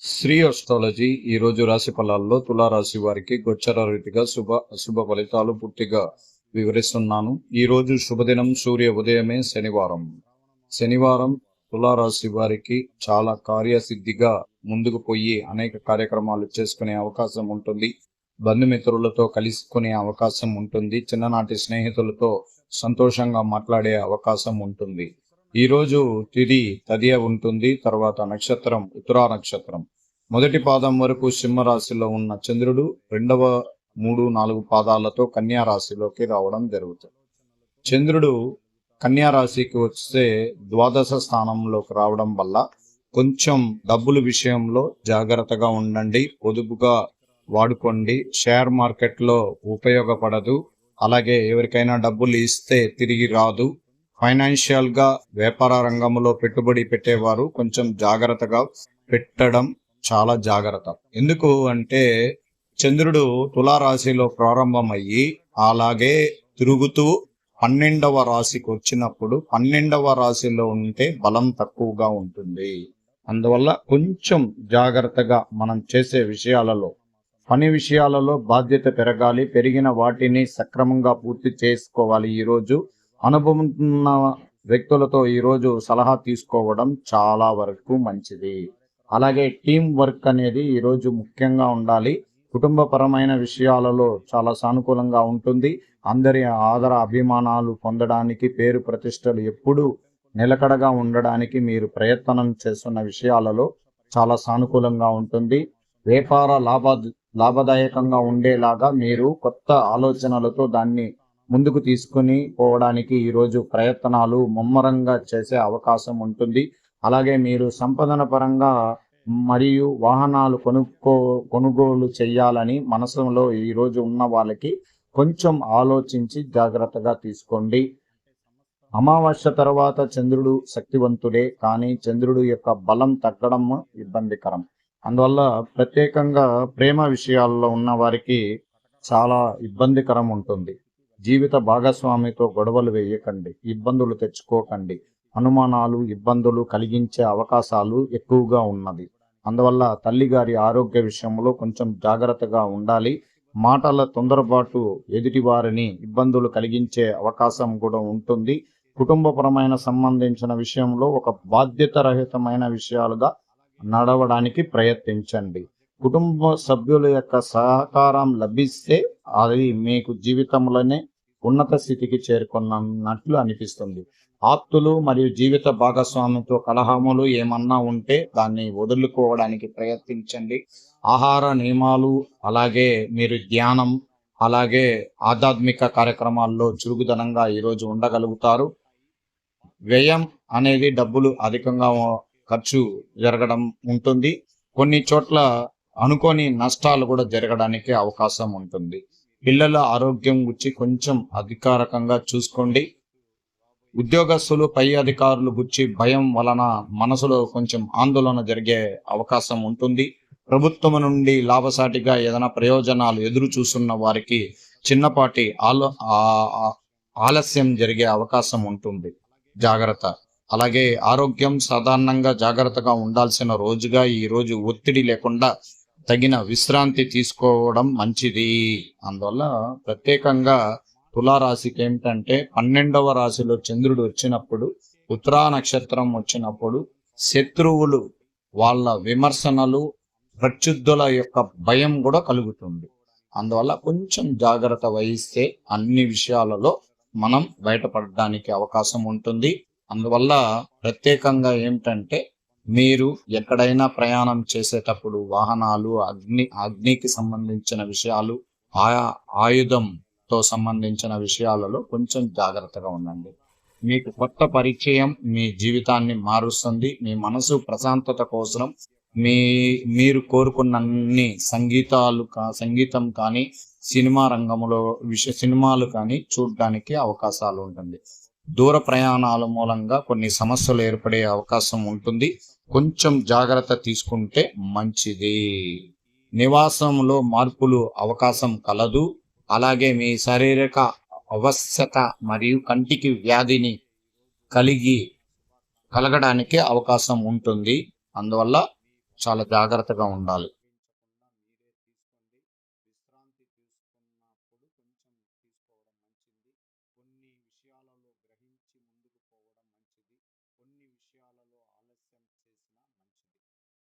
Shri astrology ఈ రోజు రాశి ఫలాల్లో తులారాశి వారికి గోచర రీతిగా అశుభ ఫలితాలు పూర్తిగా వివరిస్తున్నాను. ఈ రోజు శుభదినం సూర్య ఉదయమే శనివారం తులారాశి వారికి చాలా కార్యసిద్ధిగా ముందుకు పోయి అనేక కార్యక్రమాలు చేసుకునే అవకాశం ఉంటుంది. బంధుమిత్రులతో కలుసుకునే అవకాశం ఉంటుంది. చిన్ననాటి స్నేహితులతో సంతోషంగా మాట్లాడే అవకాశం ఉంటుంది. ఈ రోజు తిథి తదియ ఉంటుంది. తర్వాత నక్షత్రం ఉత్తరా నక్షత్రం. మొదటి పాదం వరకు సింహరాశిలో ఉన్న చంద్రుడు రెండవ 3-4 పాదాలతో కన్యా రాశిలోకి రావడం జరుగుతుంది. చంద్రుడు కన్యా రాశికి వస్తే ద్వాదశ స్థానంలోకి రావడం వల్ల కొంచెం డబ్బుల విషయంలో జాగ్రత్తగా ఉండండి, పొదుపుగా వాడుకోండి. షేర్ మార్కెట్లో ఉపయోగపడదు. అలాగే ఎవరికైనా డబ్బులు ఇస్తే తిరిగి రాదు. ఫైనాన్షియల్ గా వ్యాపార రంగంలో పెట్టుబడి పెట్టేవారు కొంచెం జాగ్రత్తగా పెట్టడం చాలా జాగ్రత్త. ఎందుకు అంటే చంద్రుడు తులారాశిలో ప్రారంభమయ్యి అలాగే తిరుగుతూ 12వ రాశికి వచ్చినప్పుడు 12వ రాశిలో ఉంటే బలం తక్కువగా ఉంటుంది. అందువల్ల కొంచెం జాగ్రత్తగా మనం చేసే విషయాలలో, పని విషయాలలో బాధ్యత పెరగాలి. పెరిగిన వాటిని సక్రమంగా పూర్తి చేసుకోవాలి. ఈరోజు అనుభవం ఉన్న వ్యక్తులతో ఈరోజు సలహా తీసుకోవడం చాలా వరకు మంచిది. అలాగే టీం వర్క్ అనేది ఈరోజు ముఖ్యంగా ఉండాలి. కుటుంబపరమైన విషయాలలో చాలా సానుకూలంగా ఉంటుంది. అందరి ఆదర అభిమానాలు పొందడానికి, పేరు ప్రతిష్టలు ఎప్పుడూ నిలకడగా ఉండడానికి మీరు ప్రయత్నం చేస్తున్న విషయాలలో చాలా సానుకూలంగా ఉంటుంది. వ్యాపార లాభదాయకంగా ఉండేలాగా మీరు కొత్త ఆలోచనలతో దాన్ని ముందుకు తీసుకుని పోవడానికి ఈరోజు ప్రయత్నాలు ముమ్మరంగా చేసే అవకాశం ఉంటుంది. అలాగే మీరు సంపాదన పరంగా మరియు వాహనాలు కొనుగోలు చేయాలని మనసులో ఈరోజు ఉన్న వాళ్ళకి కొంచెం ఆలోచించి జాగ్రత్తగా తీసుకోండి. అమావాస్య తర్వాత చంద్రుడు శక్తివంతుడే, కానీ చంద్రుడు యొక్క బలం తగ్గడం ఇబ్బందికరం. అందువల్ల ప్రత్యేకంగా ప్రేమ విషయాల్లో ఉన్న వారికి చాలా ఇబ్బందికరం ఉంటుంది. జీవిత భాగస్వామితో గొడవలు వేయకండి, ఇబ్బందులు తెచ్చుకోకండి. అనుమానాలు, ఇబ్బందులు కలిగించే అవకాశాలు ఎక్కువగా ఉన్నది. అందువల్ల తల్లిగారి ఆరోగ్య విషయంలో కొంచెం జాగ్రత్తగా ఉండాలి. మాటల తొందరపాటు ఎదుటి వారిని ఇబ్బందులు కలిగించే అవకాశం కూడా ఉంటుంది. కుటుంబపరమైన సంబంధించిన విషయంలో ఒక బాధ్యతారహితమైన విషయాలుగా నడవడానికి ప్రయత్నించండి. కుటుంబ సభ్యుల యొక్క సహకారం లభిస్తే అది మీకు జీవితంలోనే ఉన్నత స్థితికి చేరుకున్నట్లు అనిపిస్తుంది. ఆప్తులు మరియు జీవిత భాగస్వామితో కలహములు ఏమన్నా ఉంటే దాన్ని వదులుకోవడానికి ప్రయత్నించండి. ఆహార నియమాలు, అలాగే మీరు ధ్యానం, అలాగే ఆధ్యాత్మిక కార్యక్రమాల్లో చురుకుదనంగా ఈరోజు ఉండగలుగుతారు. వ్యయం అనేది డబ్బులు అధికంగా ఖర్చు జరగడం ఉంటుంది. కొన్ని చోట్ల అనుకోని నష్టాలు కూడా జరగడానికి అవకాశం ఉంటుంది. పిల్లల ఆరోగ్యం గురించి కొంచెం అధికారికంగా చూసుకోండి. ఉద్యోగస్తులు పై అధికారులు గురించి భయం వలన మనసులో కొంచెం ఆందోళన జరిగే అవకాశం ఉంటుంది. ప్రభుత్వం నుండి లాభసాటిగా ఏదైనా ప్రయోజనాలు ఎదురు చూస్తున్న వారికి చిన్నపాటి ఆలస్యం జరిగే అవకాశం ఉంటుంది. జాగ్రత్త. అలాగే ఆరోగ్యం సాధారణంగా జాగ్రత్తగా ఉండాల్సిన రోజుగా ఈ రోజు ఒత్తిడి లేకుండా తగిన విశ్రాంతి తీసుకోవడం మంచిది. అందువల్ల ప్రత్యేకంగా తులారాశికి ఏమిటంటే 12వ రాశిలో చంద్రుడు వచ్చినప్పుడు, ఉత్తరా నక్షత్రం వచ్చినప్పుడు శత్రువులు వాళ్ళ విమర్శనలు, ప్రత్యుద్ధుల యొక్క భయం కూడా కలుగుతుంది. అందువల్ల కొంచెం జాగ్రత్త వహిస్తే అన్ని విషయాలలో మనం బయటపడడానికి అవకాశం ఉంటుంది. అందువల్ల ప్రత్యేకంగా ఏమిటంటే మీరు ఎక్కడైనా ప్రయాణం చేసేటప్పుడు వాహనాలు, అగ్నికి సంబంధించిన విషయాలు, ఆయుధంతో సంబంధించిన విషయాలలో కొంచెం జాగ్రత్తగా ఉండండి. మీకు కొత్త పరిచయం మీ జీవితాన్ని మారుస్తుంది. మీ మనసు ప్రశాంతత కోసం మీరు కోరుకున్నన్ని సంగీతం కానీ, సినిమా రంగంలో సినిమాలు కానీ చూడడానికి అవకాశాలు ఉంటుంది. దూర ప్రయాణాల మూలంగా కొన్ని సమస్యలు ఏర్పడే అవకాశం ఉంటుంది. కొంచెం జాగ్రత్త తీసుకుంటే మంచిది. నివాసంలో మార్పులు అవకాశం కలదు. అలాగే మీ శారీరక అవశ్యత మరియు కంటికి వ్యాధిని కలగడానికి అవకాశం ఉంటుంది. అందువల్ల చాలా జాగ్రత్తగా ఉండాలి.